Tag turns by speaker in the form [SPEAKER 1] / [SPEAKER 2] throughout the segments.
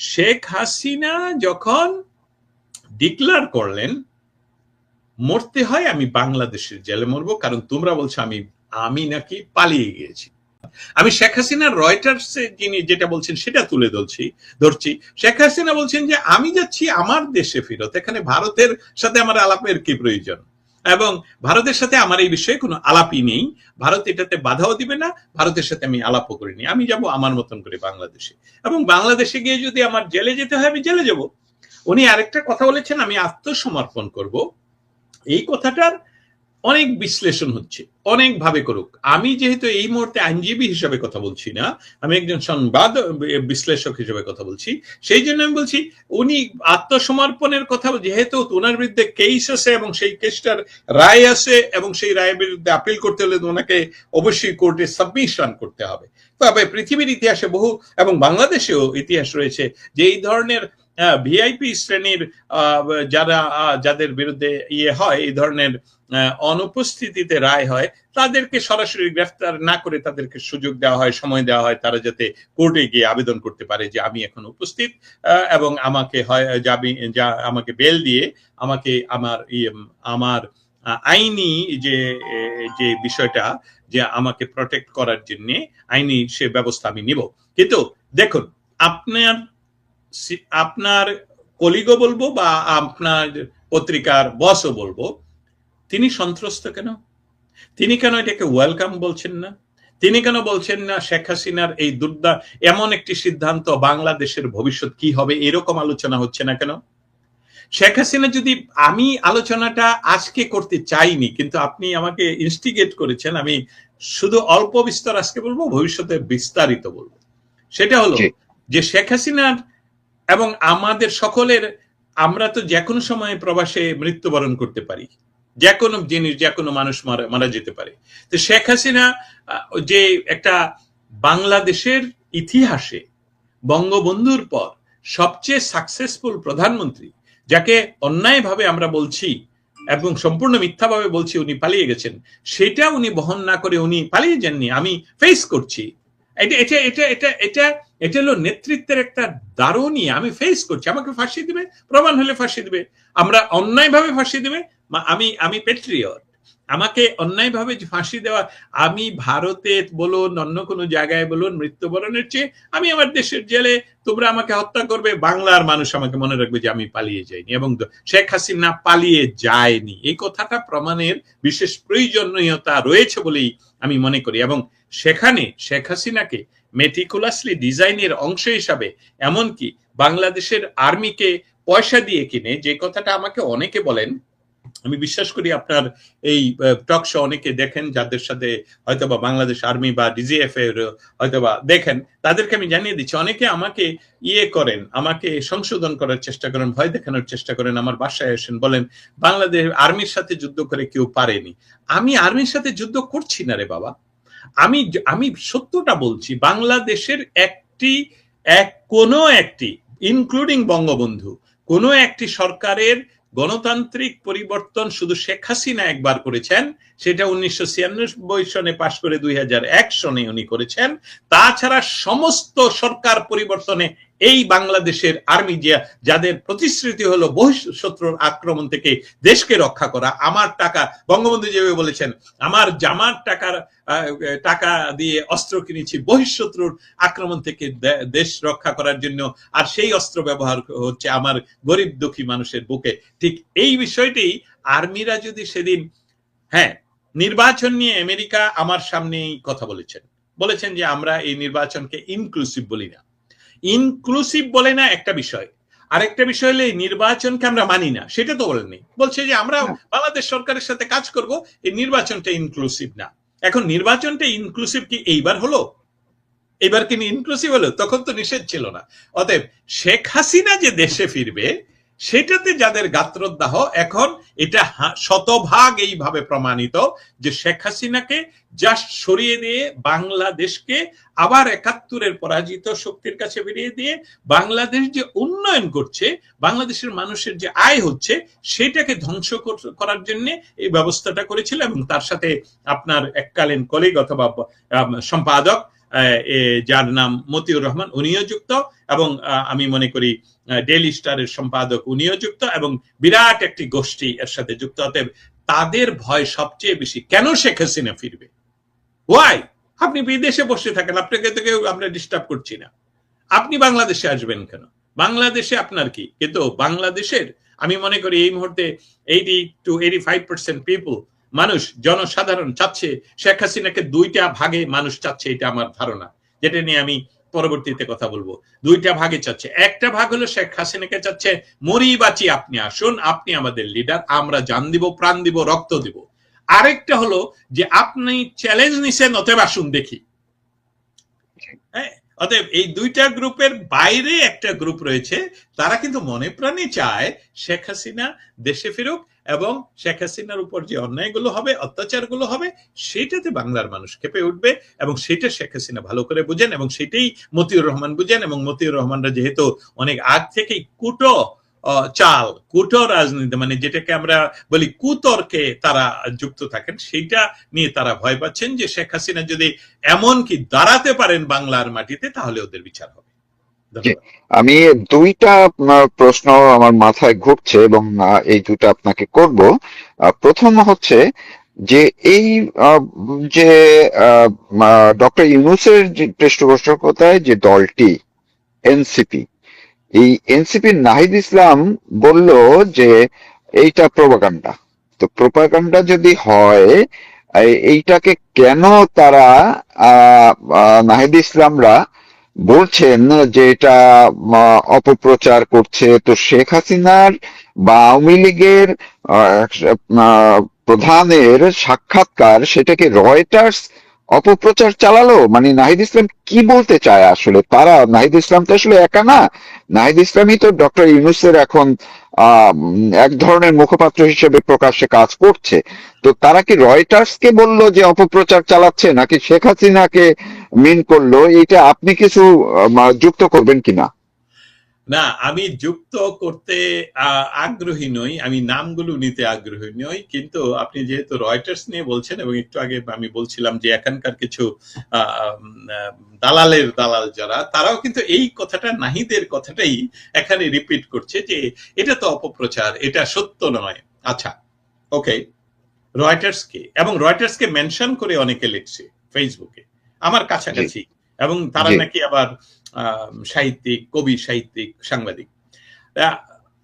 [SPEAKER 1] শেখ হাসিনা যখন ডিক্লেয়ার করলেন মরতে হয় আমি বাংলাদেশের জেলে মরবো, কারণ তোমরা বলছো আমি নাকি পালিয়ে গিয়েছি। আমি শেখ হাসিনার রয়টার্স যিনি যেটা বলছেন সেটা তুলে ধরছি। শেখ হাসিনা বলছেন যে আমি যাচ্ছি আমার দেশে ফেরত, এখানে ভারতের সাথে আমার আলাপের কি প্রয়োজন, এবং ভারতের সাথে আমার এই বিষয়ে কোনো আলাপই নেই, ভারত এটাতে বাধাও দিবে না, ভারতের সাথে আমি আলাপও করিনি, আমি যাব আমার মতন করে বাংলাদেশে, এবং বাংলাদেশে গিয়ে যদি আমার জেলে যেতে হয় আমি জেলে যাব। উনি আরেকটা কথা বলেছেন আমি আত্মসমর্পণ করব। এই কথাটার অনেক বিশ্লেষণ হচ্ছে, অনেক ভাবে করুক। আমি যেহেতু এই মুহূর্তে আইনজীবী হিসেবে কথা বলছি না, আমি একজন সংবাদ বিশ্লেষক হিসেবে কথা বলছি, সেই জন্য আমি বলছি উনি আত্মসমর্পণের কথা, যেহেতু ওনার বিরুদ্ধে কেস আছে এবং সেই কেসটার রায় আছে এবং সেই রায়ের বিরুদ্ধে আপিল করতে হলে ওনাকে অবশ্যই কোর্টে সাবমিশন করতে হবে। তবে পৃথিবীর ইতিহাসে বহু এবং বাংলাদেশেও ইতিহাস রয়েছে যে এই ধরনের ভিআইপি শ্রেণীর যাদের বিরুদ্ধে হয়, এই ধরনের অনুপস্থিতিতে রায় হয়, তাদেরকে সরাসরি গ্রেফতার না করে তাদেরকে সুযোগ দেওয়া হয়, সময় দেওয়া হয়, তারা যাতে কোর্টে গিয়ে আবেদন করতে পারে যে আমি এখন উপস্থিত এবং আমাকে হয় আমাকে বেল দিয়ে আমাকে আমার আইনি যে বিষয়টা যে আমাকে প্রটেক্ট করার জন্য আইনি সে ব্যবস্থা আমি নিব। কিন্তু দেখুন, আপনার কলিগও বলবো বা আপনার পত্রিকার বসও বলবো, তিনি সন্ত্রস্ত কেন? তিনি কেন এটাকে ওয়েলকাম বলছেন না? তিনি কেন বলছেন না শেখ হাসিনার এই এমন একটি সিদ্ধান্ত বাংলাদেশের ভবিষ্যৎ কি হবে এরকম আলোচনা হচ্ছে না কেন? শেখ হাসিনা যদি, আমি আলোচনাটা আজকে করতে চাইনি, কিন্তু আপনি আমাকে ইনস্টিগেট করেছেন, আমি শুধু অল্প বিস্তর আজকে বলবো, ভবিষ্যতে বিস্তারিত বলবো। সেটা হলো যে শেখ হাসিনার এবং আমাদের সকলের, আমরা তো যে কোনো সময় প্রবাসে মৃত্যুবরণ করতে পারি, যে কোনো জিনিস, যে কোনো মানুষ মারা যেতে পারে। তো শেখ হাসিনা যে একটা বাংলাদেশের ইতিহাসে বঙ্গবন্ধুর পর সবচেয়ে সাকসেসফুল প্রধানমন্ত্রী, যাকে অন্যায়ভাবে আমরা বলছি এবং সম্পূর্ণ মিথ্যাভাবে বলছি উনি পালিয়ে গেছেন, সেটা উনি বহন না করে উনি পালিয়ে যাননি, আমি ফেস করছি। এটা হলো নেতৃত্বের একটা দারুণই, আমি ফেস করছি, আমাকে ফাঁসি দিবে, প্রমাণ হলে ফাঁসি দিবে, আমরা অন্যায়ভাবে ফাঁসি দিবে, আমি পেট্রিয়ট, আমাকে অন্যায়ভাবে ফাঁসি দেওয়া, আমি ভারতে বলুন অন্য কোনো জায়গায় বলুন মৃত্যুবরণের চেয়ে আমি আমার দেশের জেলে, তোমরা আমাকে হত্যা করবে, বাংলার মানুষ আমাকে মনে রাখবে যে আমি পালিয়ে যাইনি, এবং শেখ হাসিনা পালিয়ে যায়নি, এই কথাটা প্রমাণের বিশেষ প্রয়োজনীয়তা রয়েছে বলেই আমি মনে করি। এবং সেখানে শেখ হাসিনাকে মেটিকুলাসলি ডিজাইনের অংশ হিসাবে এমনকি বাংলাদেশের আর্মিকে পয়সা দিয়ে কিনে, যে কথাটা আমাকে অনেকে বলেন, আমি বিশ্বাস করি আপনার এই টক শো অনেকে দেখেন, যাদের সাথে হয়তোবা বাংলাদেশ আর্মি বা ডিজিএফ এর হয়তোবা দেখেন, তাদেরকে আমি জানিয়ে দিচ্ছি, অনেকে আমাকে করেন, আমাকে সংশোধন করার চেষ্টা করেন, ভয় দেখানোর চেষ্টা করেন, আমার বাসায় আসেন, বলেন বাংলাদেশ আর্মির সাথে যুদ্ধ করে কেউ পারেনি। আমি আর্মির সাথে যুদ্ধ করছি না রে বাবা, আমি সত্যটা বলছি। বাংলাদেশের কোনো একটি ইনক্লুডিং বঙ্গবন্ধু, কোনো একটি সরকারের গণতান্ত্রিক পরিবর্তন শুধু শেখ হাসিনা একবার করেছেন, সেটা 1996 সনে পাশ করে 2001 সনে উনি করেছেন। তাছাড়া সমস্ত সরকার পরিবর্তনে এই বাংলাদেশের আর্মি যাদের প্রতিশ্রুতি হলো বহিঃশত্রুর আক্রমণ থেকে দেশকে রক্ষা করা, আমার টাকা, বঙ্গবন্ধু যেভাবে বলেছেন, আমার জামার টাকা দিয়ে অস্ত্র কিনেছি বহিঃশত্রুর আক্রমণ থেকে দেশ রক্ষা করার জন্য, আর সেই অস্ত্র ব্যবহার হচ্ছে আমার গরিব দুঃখী মানুষের বুকে। ঠিক এই বিষয়টি আর্মিরা যদি সেদিন, হ্যাঁ, নির্বাচন নিয়ে আমেরিকা আমার সামনেই কথা বলেছেন যে আমরা এই নির্বাচনকে ইনক্লুসিভ বলি না। ইনক্লুসিভ বলে না একটা বিষয়, আরেকটা বিষয় হলে নির্বাচনকে আমরা মানি না, সেটা তো বলেননি, বলছে যে আমরা বাংলাদেশ সরকারের সাথে কাজ করব, এই নির্বাচনটা ইনক্লুসিভ না। এখন নির্বাচনটা ইনক্লুসিভ কি এইবার হলো? এবার কি ইনক্লুসিভ হলো? তখন তো নিষেধ ছিল না। অতএব শেখ হাসিনা যে দেশে ফিরবে সেটাতে যাদের গাত্রদাহ, এখন এটা শতভাগ এইভাবে প্রমাণিত যে শেখ হাসিনাকে জাস্ট সরিয়ে দিয়ে বাংলাদেশকে আবার ৭১-এর পরাজিত শক্তির কাছে বেরিয়ে দিয়ে বাংলাদেশ যে উন্নয়ন করছে, বাংলাদেশের মানুষের যে আয় হচ্ছে, সেটাকে ধ্বংস করার জন্য এই ব্যবস্থাটা করেছিল। এবং তার সাথে আপনার এককালীন কলিগ অথবা সম্পাদক যার নাম মতিউর রহমান, উনিও যুক্ত, এবং আমি মনে করি ডেইলি স্টারের সম্পাদক উনিও যুক্ত, এবং বিরাট একটি গোষ্ঠী এর সাথে যুক্ত। অতএব তাদের ভয় সবচেয়ে বেশি, কেন শেখ হাসিনা ফিরবে, ওয়াই? আপনি বিদেশে বসে থাকেন, আপনাকে তো কেউ আমরা ডিস্টার্ব করছি না, আপনি বাংলাদেশে আসবেন কেন? বাংলাদেশে আপনার কি? কিন্তু বাংলাদেশের আমি মনে করি এই মুহূর্তে 80 to 85% পিপল, মানুষ, জনসাধারণ চাচ্ছে শেখ হাসিনাকে দুইটা ভাগে মানুষ চাচ্ছে, এটা আমার ধারণা, যেটা নিয়ে আমি পরবর্তীতে কথা বলবো। দুইটা ভাগে চাচ্ছে। একটা ভাগ হলো শেখ হাসিনাকে চাচ্ছে মরি বাঁচি আপনি আসুন, আপনি আমাদের লিডার, আমরা জান দিব, প্রাণ দিব, রক্ত দিব। আরেকটা হলো যে আপনি চ্যালেঞ্জ নিছেন, অতএব আসুন দেখি। হ্যাঁ, অতএব এই দুইটা গ্রুপের বাইরে একটা গ্রুপ রয়েছে, তারা কিন্তু মনে প্রাণে চায় শেখ হাসিনা দেশে ফিরুক, এবং শেখ হাসিনার উপর যে অন্যায়গুলো হবে, অত্যাচারগুলো হবে, সেটাতে বাংলার মানুষ ক্ষেপে উঠবে, এবং সেটা শেখ হাসিনা ভালো করে বুঝেন, এবং সেটাই মতিউর রহমান বুঝেন। এবং মতিউর রহমানরা যেহেতু অনেক আগ থেকেই কুটো চাল, কুটো রাজনীতি, মানে যেটাকে আমরা বলি কুতর্কে তারা যুক্ত থাকেন, সেইটা নিয়ে তারা ভয় পাচ্ছেন যে শেখ হাসিনা যদি এমনকি দাঁড়াতে পারেন বাংলার মাটিতে, তাহলে ওদের বিচার হবে।
[SPEAKER 2] আমি দুইটা প্রশ্ন আমার মাথায় ঘুরছে এবং এই দুটো আপনাকে করব। প্রথম হচ্ছে যে এই যে ডক্টর ইউনূসের যে পৃষ্ঠপোষকতায় যে দলটি এনসিপি, এই এনসিপির নাহিদ ইসলাম বলল যে এইটা প্রোপাগান্ডা। তো প্রোপাগান্ডা যদি হয়, এইটাকে কেন তারা নাহিদ ইসলামরা বলছেন যে এটা অপপ্রচার করছে? তো শেখ হাসিনার বা আওয়ামী লীগের প্রধানের সাক্ষাৎকার, সেটাকে রয়টার্স অপপ্রচার চালালো? মানে নাহিদ ইসলাম কি বলতে চায় আসলে? তারা, নাহিদ ইসলাম তো আসলে একা না, নাহিদ ইসলামই তো ডক্টর ইউনূসের এখন এক ধরনের মুখপাত্র হিসেবে প্রকাশ্যে কাজ করছে। তো তারা কি রয়টার্সকে বললো যে অপপ্রচার চালাচ্ছে, নাকি শেখ হাসিনাকে মিন করলো? এটা আপনি কিছু যুক্ত করবেন কিনা?
[SPEAKER 1] না, আমি যুক্ত করতে আগ্রহী নই, আমি নামগুলো নিতে আগ্রহী নই, কিন্তু আপনি যেহেতু রয়টার্স নিয়ে বলছেন, এবং একটু আগে আমি বলছিলাম যে এখানকার কিছু দালালের দালাল যারা, তারাও কিন্তু এই কথাটা, নাহিদের কথাটাই এখানে রিপিট করছে যে এটা তো অপপ্রচার, এটা সত্য নয়। আচ্ছা, ওকে, রয়টার্সকে, এবং রয়টার্সকে মেনশন করে অনেকে লিখছে ফেসবুকে আমার কাছাকাছি, এবং তারা নাকি আবার সাহিত্যিক, কবি, সাহিত্যিক, সাংবাদিক।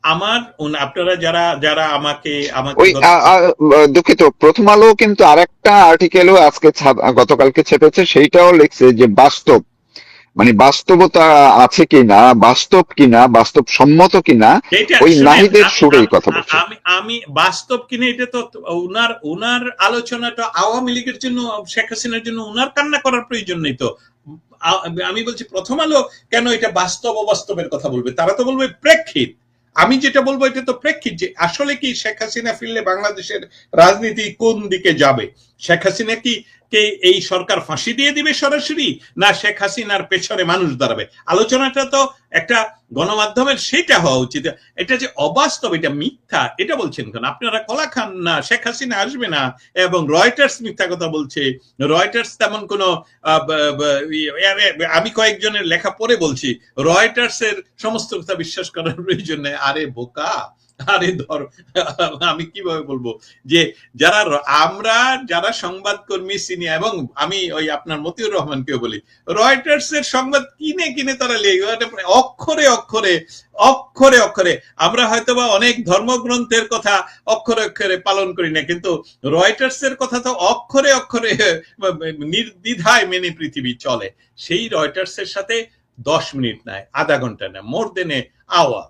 [SPEAKER 1] আমার, আপনারা যারা যারা আমাকে
[SPEAKER 2] দুঃখিত, প্রথম আলো কিন্তু আরেকটা আর্টিকেলও আজকে গতকালকে ছেপেছে, সেইটাও লিখছে যে বাস্তব, মানে বাস্তবতা আছে কিনা, বাস্তব কিনা, বাস্তব সম্মত কিনা, ওই নাহিদের সুরেই কথা বলছে।
[SPEAKER 1] আমি বাস্তব কিনা, এটা তো উনার আলোচনাটা আওয়ামী লীগের জন্য, শেখ হাসিনার জন্য উনার কান্না করার প্রয়োজন নেই তো। আমি বলছি প্রথম আলো কেন এটা বাস্তব অবাস্তবের কথা বলবে? তারা তো বলবে প্রেক্ষিত। আমি যেটা বলবো এটা তো প্রেক্ষিত, যে আসলে কি শেখ হাসিনা ফিরলে বাংলাদেশের রাজনীতি কোন দিকে যাবে? শেখ হাসিনা কি কে এই সরকার ফাঁসি দিয়ে দিবে সরাসরি, না শেখ হাসিনার পেছনে মানুষ দাঁড়াবে? আলোচনাটা তো একটা গণমাধ্যমের সেটা হওয়া উচিত। এটা যে অবাস্তব, এটা মিথ্যা, এটা বলছেন কেন আপনারা? কলা খান না, শেখ হাসিনা আসবে না, এবং রয়টার্স মিথ্যা কথা বলছে। রয়টার্স তেমন কোন, আমি কয়েকজনের লেখা পড়ে বলছি, রয়টার্স এর সমস্ত কথা বিশ্বাস করার প্রয়োজন নেই। আরে বোকা, আরে ধর, আমি কিভাবে বলবো যে যারা সংবাদকর্মী সিনিয়র, এবং আমি ওই আপনার মতিউর রহমানকেও বলি, রয়টার্স এর সংবাদ কিনে কিনে তারা লেগে অক্ষরে অক্ষরে অক্ষরে অক্ষরে, আমরা হয়তোবা অনেক ধর্মগ্রন্থের কথা অক্ষরে অক্ষরে পালন করি না, কিন্তু রয়টার্স এর কথা তো অক্ষরে অক্ষরে নির্দ্বিধায় মেনে পৃথিবী চলে। সেই রয়টার্স এর সাথে 10 মিনিট নয়, আধা ঘন্টা না, মোর দেন এ আওয়ার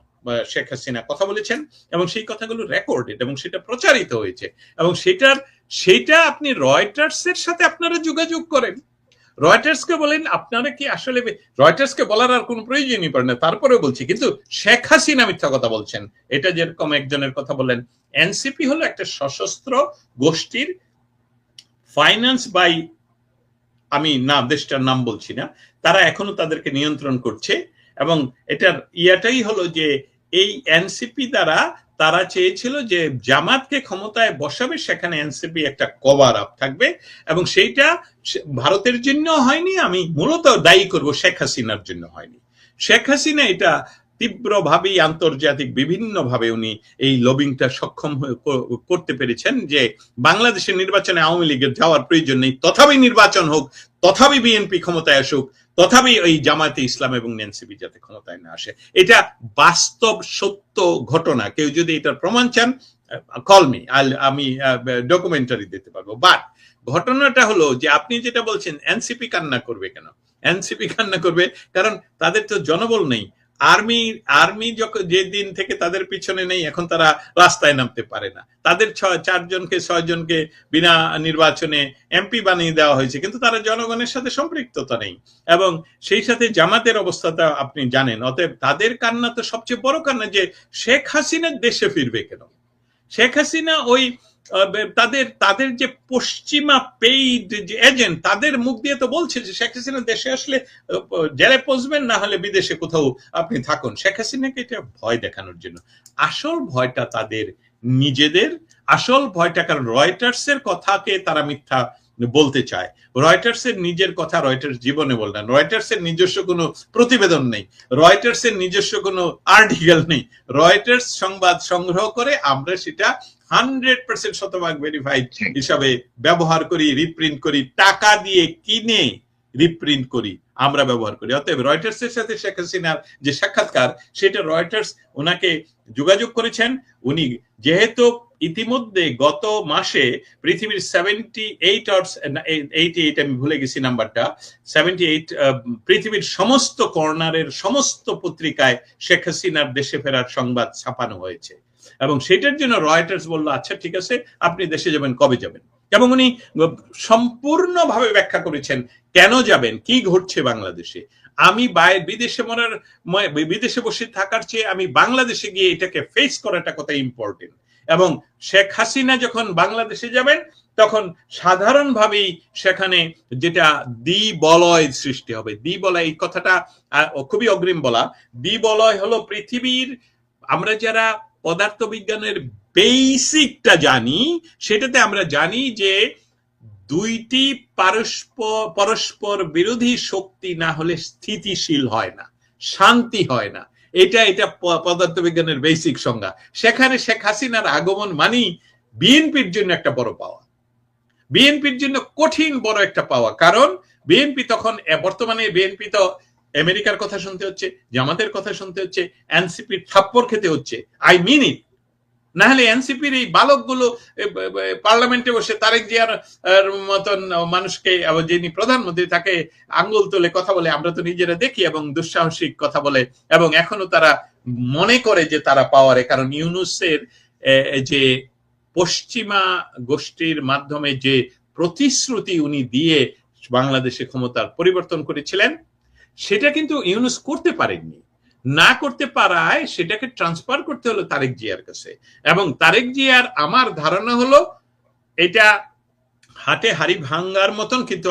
[SPEAKER 1] শেখ হাসিনা কথা বলেছেন, এবং সেই কথাগুলো রেকর্ডেড, এবং সেটা প্রচারিত হয়েছে, এবং সেটা আপনি রয়টার্স এর সাথে আপনারা যোগাযোগ করেন, রয়টার্সকে বলেন। আপনারা কি আসলে রয়টার্সকে বলার আর কোনো প্রয়োজনই পড়ে না, তারপরেও বলছি। কিন্তু শেখ হাসিনা মিথ্যা কথা বলছেন, এটা যেরকম একজনের কথা বললেন, এনসিপি হলো একটা সশস্ত্র গোষ্ঠীর, ফাইন্যান্স বাই, আমি দেশটার নাম বলছি না, তারা এখনো তাদেরকে নিয়ন্ত্রণ করছে, এবং এটার ইয়াটাই হলো যে এই এনসিপি দ্বারা তারা চেয়েছিল যে জামাতকে ক্ষমতায় বসাবে, সেখানে এনসিপি একটা কভার আপ থাকবে, এবং সেইটা ভারতের জন্য হয়নি। আমি মূলত দায়ী করব শেখ হাসিনার জন্য হয়নি। শেখ হাসিনা এটা তীব্রভাবেই আন্তর্জাতিক বিভিন্নভাবে উনি এই লবিংটা সক্ষম করতে পেরেছেন যে বাংলাদেশের নির্বাচনে আওয়ামী লীগের যাওয়ার প্রয়োজন নেই, তথাপি নির্বাচন হোক, তথাপি বিএনপি ক্ষমতায় আসুক, তথাপি ওই জামায়াতে ইসলাম এবং এনসিপি যাতে ক্ষমতায় না আসে। এটা বাস্তব সত্য ঘটনা। কেউ যদি এটার প্রমাণ চান, কল মি, আমি ডকুমেন্টারি দিতে পারবো। বাট ঘটনাটা হলো যে আপনি যেটা বলছেন এনসিপি কান্না করবে কেন? এনসিপি কান্না করবে কারণ তাদের তো জনবল নেই। আর্মি যখন যে দিন থেকে তাদের পিছনে নেই, এখন তারা রাস্তায় নামতে পারে না। তাদের 6 জনকে বিনা নির্বাচনে এমপি বানিয়ে দেওয়া হয়েছে, কিন্তু তারা জনগণের সাথে সম্পৃক্ততা নেই। এবং সেই সাথে জামাতের অবস্থাটা আপনি জানেন। অতএব তাদের কান্না তো সবচেয়ে বড় কান্না যে শেখ হাসিনা দেশে ফিরবে কেন। শেখ হাসিনা ওই তাদের যে পশ্চিমা পেইড যে এজেন্ট, তাদের মুখ দিয়ে তো বলছে যে শেখ হাসিনা দেশে আসলে জেলে পৌঁছবেন, না হলে বিদেশে কোথাও আপনি থাকুন। শেখ হাসিনাকে এটা ভয় দেখানোর জন্য। আসল ভয়টা তাদের নিজেদের, আসল ভয়টা কারণ রয়টার্স এর কথাকে তারা মিথ্যা বলতে চায়। রয়টার্স এর নিজের কথা রয়টার্স জীবনে বললেন। রয়টার্স এর নিজস্ব কোনো প্রতিবেদন নেই, রয়টার্স এর নিজস্ব কোনো আর্টিকেল নেই। রয়টার্স সংবাদ সংগ্রহ করে, আমরা সেটা 100% শতভাগ ভেরিফাইড হিসাবে ব্যবহার করি, রিপ্রিন্ট করি, টাকা দিয়ে কিনে রিপ্রিন্ট করি, আমরা ব্যবহার করি। অতএব রয়টার্স এর সাথে শেখ হাসিনার যে সাক্ষাৎকার, সেটা রয়টার্স ওনাকে যোগাযোগ করেছেন। উনি যেহেতু ইতিমধ্যে গত মাসে পৃথিবীর 78 আমি ভুলে গেছি নাম্বারটা, 78 পৃথিবীর সমস্ত কর্নারের সমস্ত পত্রিকায় শেখ হাসিনার দেশে ফেরার সংবাদ ছাপানো হয়েছে, এবং সেটার জন্য রয়টার্স বলল আচ্ছা ঠিক আছে, আপনি দেশে যাবেন, কবে যাবেন। এবং উনি সম্পূর্ণভাবে ব্যাখ্যা করেছেন কেন যাবেন, কি ঘটছে বাংলাদেশে। আমি বিদেশে বসে থাকার চেয়ে আমি বাংলাদেশে গিয়ে এটাকে ফেস করাটা কত ইম্পর্টেন্ট। এবং শেখ হাসিনা যখন বাংলাদেশে যাবেন, তখন সাধারণভাবেই সেখানে যেটা দ্বিবলয় সৃষ্টি হবে। দ্বিবলয়, এই কথাটা খুবই অগ্রিম বলা। দ্বিবলয় হলো পৃথিবীর, আমরা যারা পদার্থবিজ্ঞানের বেসিকটা জানি, সেটাতে আমরা জানি যে দুইটি পরস্পর বিরোধী শক্তি না হলে স্থিতিশীল হয় না, শান্তি হয় না। এটা পদার্থবিজ্ঞানের বেসিক সংজ্ঞা। সেখানে শেখ হাসিনার আগমন মানি বিএনপির জন্য একটা বড় পাওয়া, বিএনপির জন্য কঠিন বড় একটা পাওয়া। কারণ বিএনপি তখন, বর্তমানে বিএনপি তো আমেরিকার কথা শুনতে হচ্ছে, জামাতের কথা শুনতে হচ্ছে, এনসিপির থাপ্পড় খেতে হচ্ছে। আই মিন ইট। না হলে এনসিপির এই বালকগুলো পার্লামেন্টে বসে তারেক জিয়ার মতন মানুষকে, যিনি প্রধানমন্ত্রী, তাকে আঙ্গুল তুলে কথা বলে, আমরা তো নিজেরা দেখি, এবং দুঃসাহসিক কথা বলে, এবং এখনো তারা মনে করে যে তারা পাওয়ারে। কারণ ইউনূসের যে পশ্চিমা গোষ্ঠীর মাধ্যমে যে প্রতিশ্রুতি উনি দিয়ে বাংলাদেশে ক্ষমতার পরিবর্তন করেছিলেন, সেটা কিন্তু ইউনূস করতে পারেননি। না করতে পারায় সেটাকে ট্রান্সফার করতে হলো তারেক জিয়ার কাছে। এবং তারেক জিয়ার, আমার ধারণা হলো এটা হাটে হাড়ি ভাঙ্গার মতন, কিন্তু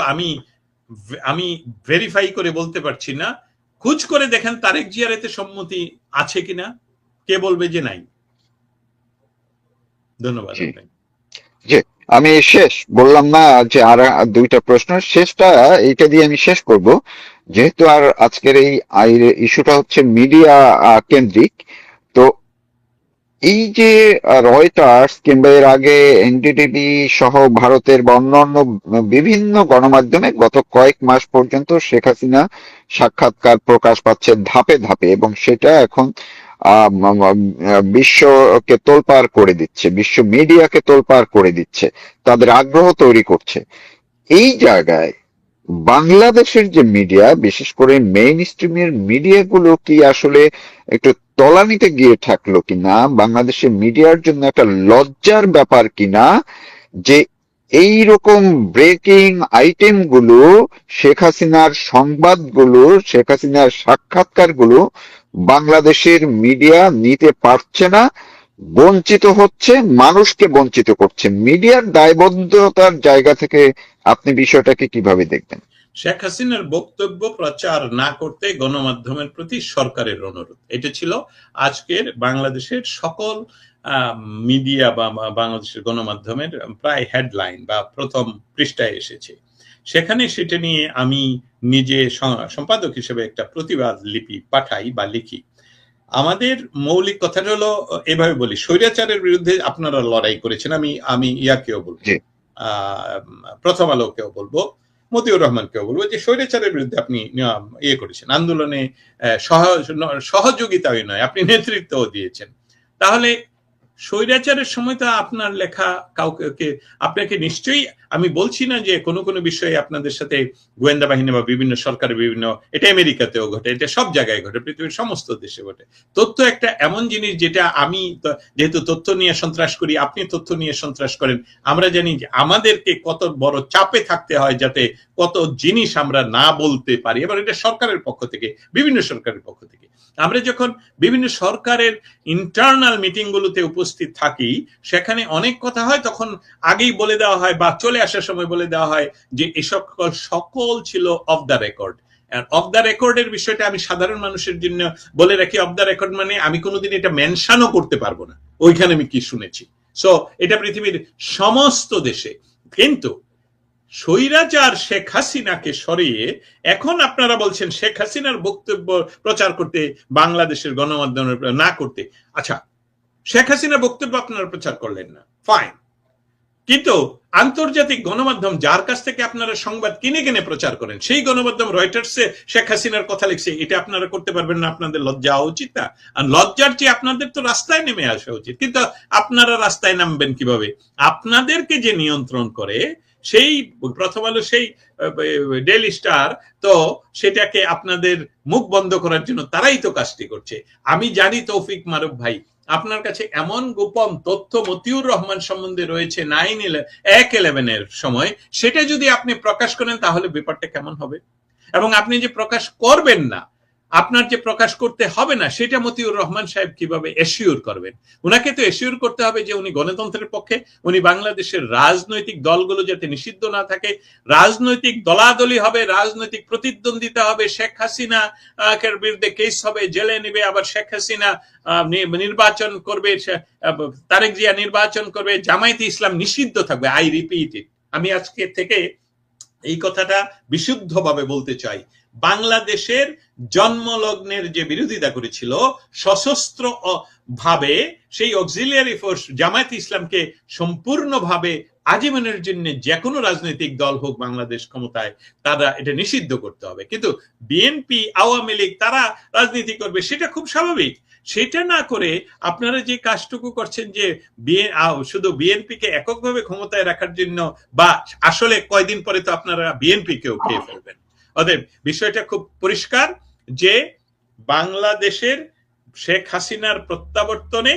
[SPEAKER 1] আমি ভেরিফাই করে বলতে পারছি না। খোঁজ করে দেখেন তারেক জিয়ার এতে সম্মতি আছে কিনা, কে বলবে যে নাই। ধন্যবাদ।
[SPEAKER 2] জি, আমি শেষ বললাম না যে আর দুইটা প্রশ্ন, শেষটা এইটা দিয়ে আমি শেষ করব, যেহেতু আর আজকের এই ইস্যুটা হচ্ছে মিডিয়া কেন্দ্রিক। তো এই যে রয়টার্স কিংবা এর আগে এনডিটিভি সহ ভারতের বা অন্যান্য বিভিন্ন গণমাধ্যমে গত কয়েক মাস পর্যন্ত শেখ হাসিনা সাক্ষাৎকার প্রকাশ পাচ্ছে ধাপে ধাপে, এবং সেটা এখন বিশ্বকে তোলপাড় করে দিচ্ছে, বিশ্ব মিডিয়াকে তোলপাড় করে দিচ্ছে, তাদের আগ্রহ তৈরি করছে। এই জায়গায় বাংলাদেশের যে মিডিয়া, বিশেষ করে মেইন স্ট্রিমের মিডিয়াগুলো কি আসলে একটু তলানিতে গিয়ে ঠাকলো কিনা, বাংলাদেশের মিডিয়ার জন্য একটা লজ্জার ব্যাপার কিনা যে এই রকম ব্রেকিং আইটেম গুলো, শেখ হাসিনার সংবাদগুলো, শেখ হাসিনার সাক্ষাৎকারগুলো বাংলাদেশের মিডিয়া নিতে পারছে না, বঞ্চিত হচ্ছে, মানুষকে বঞ্চিত করছে। মিডিয়ার দায়বদ্ধতার জায়গা থেকে আপনি বিষয়টাকে কিভাবে দেখবেন?
[SPEAKER 1] শেখ হাসিনার বক্তব্য প্রচার না করতে গণমাধ্যমের প্রতি সরকারের অনুরোধ, এটা ছিল আজকের বাংলাদেশের সকল মিডিয়া বা বাংলাদেশের গণমাধ্যমের প্রায় হেডলাইন বা প্রথম পৃষ্ঠায় এসেছে। সেখানে সেটা নিয়ে আমি নিজে সম্পাদক হিসেবে একটা প্রতিবাদ লিপি পাঠাই বা লিখি। আমাদের মৌলিক কথাটা হলো, এভাবে বলি, স্বৈরাচারের বিরুদ্ধে আপনারা লড়াই করেছেন। আমি ইয়াকেও বলবো, প্রথম আলোকেও বলবো, মতিউর রহমানকেও বলবো যে স্বৈরাচারের বিরুদ্ধে আপনি করেছেন, আন্দোলনে সহযোগিতাই নয়, আপনি নেতৃত্বও দিয়েছেন। তাহলে স্বৈরাচারের সময় তো আপনার লেখা কাউকে, আপনাকে নিশ্চয়ই, আমি বলছি না যে কোনো কোনো বিষয়ে আপনাদের সাথে গোয়েন্দা বাহিনী বা বিভিন্ন সরকারের বিভিন্ন, এটা আমেরিকাতেও ঘটে, এটা সব জায়গায় ঘটে, পৃথিবীর সমস্ত দেশে ঘটে। তথ্য একটা এমন জিনিস যেটা আমি যেহেতু তথ্য নিয়ে সন্ত্রাস করি, আপনি তথ্য নিয়ে সন্ত্রাস করেন, আমরা জানি যে আমাদেরকে কত বড় চাপে থাকতে হয় যাতে কত জিনিস আমরা না বলতে পারি। এবার এটা সরকারের পক্ষ থেকে, বিভিন্ন সরকারের পক্ষ থেকে আমরা যখন বিভিন্ন সরকারের ইন্টারনাল মিটিং গুলোতে উপস্থিত থাকি, সেখানে অনেক কথা হয়, তখন আগেই বলে দেওয়া হয় বা চলে আসার সময় বলে দেওয়া হয় যে এসব সকল ছিল of the record. Of the রেকর্ডের বিষয়টা আমি সাধারণ মানুষের জন্য বলে রাখি, অফ দ্য রেকর্ড মানে আমি কোনোদিন এটা মেনশনও করতে পারবো না ওইখানে আমি কি শুনেছি। সো এটা পৃথিবীর সমস্ত দেশে। কিন্তু স্বৈরাচার শেখ হাসিনাকে সরিয়ে এখন আপনারা বলছেন শেখ হাসিনার বক্তব্য প্রচার করতে বাংলাদেশের গণমাধ্যম না করতে। আচ্ছা, শেখ হাসিনার বক্তব্য আপনারা প্রচার করলেন না, ফাইন, কিন্তু আন্তর্জাতিক গণমাধ্যম যার কাছ থেকে আপনারা সংবাদ কিনে কিনে প্রচার করেন, সেই গণমাধ্যম রয়টার্সে শেখ হাসিনার কথা লিখছে, এটা আপনারা করতে পারবেন না? আপনাদের লজ্জা হওয়া উচিত না? আর লজ্জার চেয়ে আপনাদের তো রাস্তায় নেমে আসা উচিত। কিন্তু আপনারা রাস্তায় নামবেন কিভাবে? আপনাদেরকে যে নিয়ন্ত্রণ করে সেই প্রথম আলো, সেই ডেইলি স্টার, তো সেটাকে আপনাদের মুখ বন্ধ করার জন্য তারাই তো কাজটি করছে। আমি জানি তৌফিক মারুফ ভাই, আপনার কাছে এমন গোপন তথ্য মতিউর রহমান সম্বন্ধে রয়েছে 9/11 এর সময়, সেটা যদি আপনি প্রকাশ করেন তাহলে ব্যাপারটা কেমন হবে? এবং আপনি যে প্রকাশ করবেন না, আপনার যে প্রকাশ করতে হবে না, সেটা মতিউর রহমান সাহেব কিভাবে এশিওর করবেন? উনাকে তো এশিওর করতে হবে যে উনি গণতন্ত্রের পক্ষে, উনি বাংলাদেশের রাজনৈতিক দলগুলো যাতে নিষিদ্ধ না থাকে, রাজনৈতিক দলাদলি হবে, রাজনৈতিক প্রতিদ্বন্দ্বিতা হবে, শেখ হাসিনা এর বিরুদ্ধে কেস হবে, জেলে নেবে, আবার শেখ হাসিনা নির্বাচন করবে, তারেক জিয়া নির্বাচন করবে, জামায়াতে ইসলাম নিষিদ্ধ থাকবে। আই রিপিট ইট, আমি আজকে থেকে এই কথাটা বিশুদ্ধভাবে বলতে চাই। বাংলাদেশের জন্মলগ্নের যে বিরোধিতা করেছিল সশস্ত্র ভাবে সেই অক্সিলিয়ারি ফোর্স জামায়াত ইসলামকে সম্পূর্ণভাবে আজীবনের জন্য যে কোনো রাজনৈতিক দল হোক বাংলাদেশ ক্ষমতায়, তারা এটা নিষিদ্ধ করতে হবে। কিন্তু বিএনপি, আওয়ামী লীগ তারা রাজনীতি করবে, সেটা খুব স্বাভাবিক। সেটা না করে আপনারা যে কাজটুকু করছেন যে শুধু বিএনপিকে এককভাবে ক্ষমতায় রাখার জন্য, বা আসলে কয়দিন পরে তো আপনারা বিএনপি কেও খেয়ে ফেলবেন। অতএব বিষয়টা খুব পরিষ্কার যে বাংলাদেশের শেখ হাসিনার প্রত্যাবর্তনে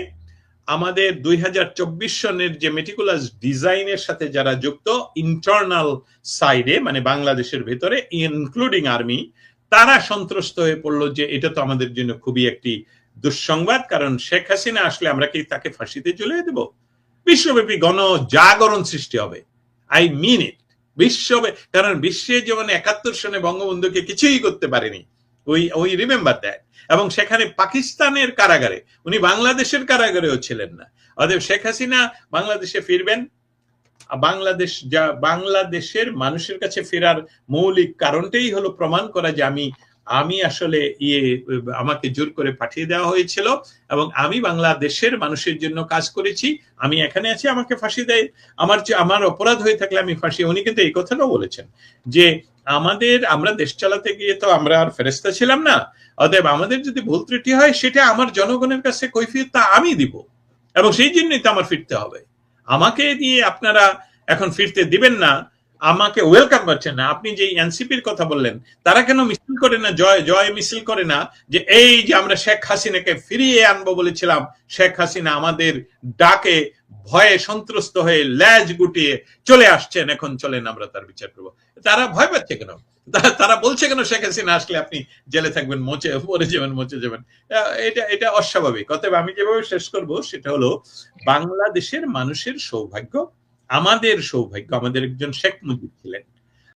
[SPEAKER 1] আমাদের 2024 সনের যে মেটিকুলাস ডিজাইনের সাথে যারা যুক্ত ইন্টারনাল সাইডে, মানে বাংলাদেশের ভেতরে ইনক্লুডিং আর্মি, তারা সন্ত্রস্ত হয়ে পড়লো যে এটা তো আমাদের জন্য খুবই একটি দুঃসংবাদ। কারণ শেখ হাসিনা আসলে আমরা কি তাকে ফাঁসিতে চলে দেব? বিশ্বব্যাপী গণজাগরণ সৃষ্টি হবে, আই মিন ইট, কারণ বিশ্বে যেমন 71 সনে বঙ্গবন্ধুকে কিছুই করতে পারেনি, ওই রিমেম্বার দ্যাট। এবং সেখানে পাকিস্তানের কারাগারে, উনি বাংলাদেশের কারাগারেও ছিলেন না। অতএব শেখ হাসিনা বাংলাদেশে ফিরবেন, বাংলাদেশের মানুষের কাছে ফেরার মৌলিক কারণটাই হলো প্রমাণ করা যে আমি আসলে আমাকে জোর করে পাঠিয়ে দেওয়া হয়েছিল এবং আমি বাংলাদেশের মানুষের জন্য কাজ করেছি, আমি এখানে আছি, আমাকে ফাঁসি দেয়, আমার অপরাধ হয়ে থাকলে আমি ফাঁসি। উনি কিন্তু এই কথাটাও বলেছেন যে আমরা দেশ চালাতে গিয়ে তো আমরা আর ফেরেশতা ছিলাম না, অতএব আমাদের যদি ভুল ত্রুটি হয় সেটা আমার জনগণের কাছে কৈফিয়তটা আমি দিব, এবং সেই জন্যই তো আমার ফিরতে হবে। আমাকে দিয়ে আপনারা এখন ফিরতে দিবেন না, আমাকে ওয়েলকাম করছেন না। আপনি যে এনসিপির কথা বললেন, তারা কেন মিছিল করে না, জয় মিছিল করে না, যে এই যে আমরা শেখ হাসিনাকে ফিরিয়ে আনবো বলেছিলাম, শেখ হাসিনা আমাদের ডাকে ভয়ে সন্ত্রস্ত হয়ে ল্যাজ গুটিয়ে চলে আসছেন, এখন চলেন আমরা তার বিচার করবো। তারা ভয় পাচ্ছে কেন? তারা বলছে কেন শেখ হাসিনা আসলে আপনি জেলে থাকবেন, মরে যাবেন? এটা অস্বাভাবিক। অতএব আমি যেভাবে শেষ করব সেটা হলো, বাংলাদেশের মানুষের সৌভাগ্য, আমাদের সৌভাগ্য, আমাদের একজন শেখ মুজিব ছিলেন,